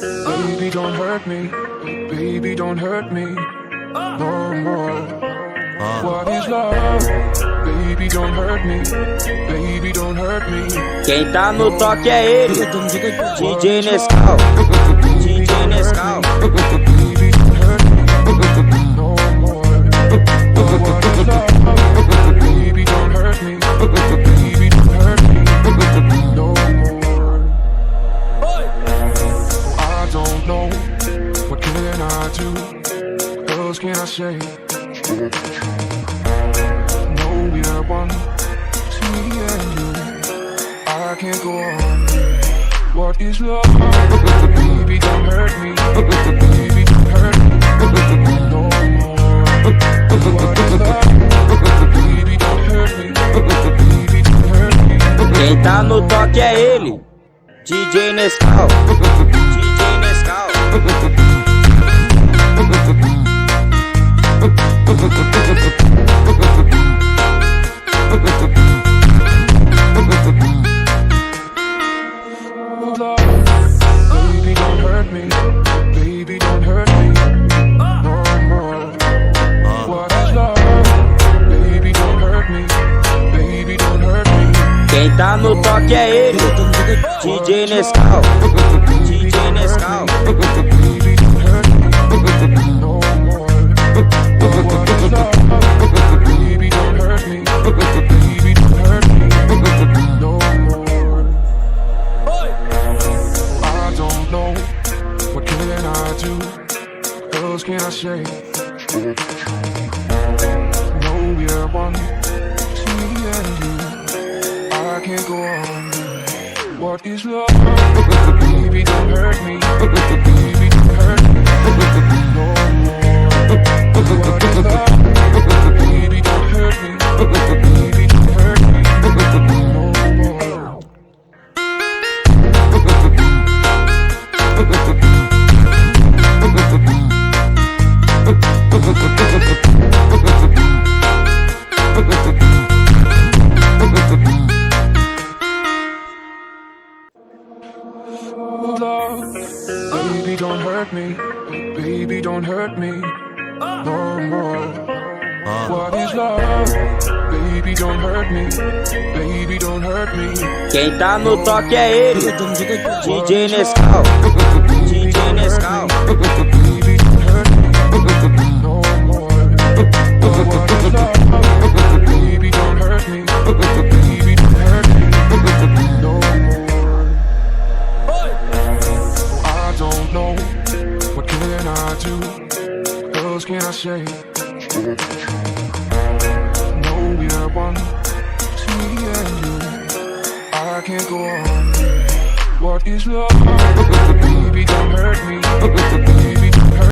Baby, don't hurt me. Baby, don't hurt me no more. What is love? Baby, don't hurt me. Baby, don't hurt me. Quem tá no toque é ele, DJ Nescau, DJ Nescau. Baby, don't hurt me no more. What is love? Baby, don't hurt me. Baby, don't hurt me no more. I don't know, what can I do? What else can I say? No, we are one, it's me and you. I can't go on. What is love? Baby, don't hurt me. Baby, don't hurt me no more. What is love? Baby, don't hurt me. Baby, don't hurt me. Quem tá no toque é ele, DJ Nescau, DJ Nescau. Baby, don't hurt me. Baby, don't hurt me no more. What is love? Baby, don't hurt me. Baby, don't hurt me. Quem tá no toque é ele, DJ Nescau, DJ Nescau. Baby, don't hurt me no more. What is love? Baby, don't hurt me. Baby, don't hurt me no more. I don't know, what can I do? What else can I say? No, we're one, it's me and you. I can't go on. What is love? Baby, don't hurt me. Baby, don't hurt me no more. What is love? Baby, don't hurt me. Baby, don't hurt me no more. Love, baby, don't hurt me. Baby, don't hurt me no more. What is love? Baby, don't hurt me. Baby, don't hurt me. Quem tá no toque é ele, DJ Nescau, DJ Nescau. Baby, don't hurt me no more. What is love? Baby, don't hurt me. Baby, don't hurt me no more. I don't know, what can I do? What else can I say? No, we are one, it's me and you. I can't go on. What is love? Baby, don't hurt me. Baby,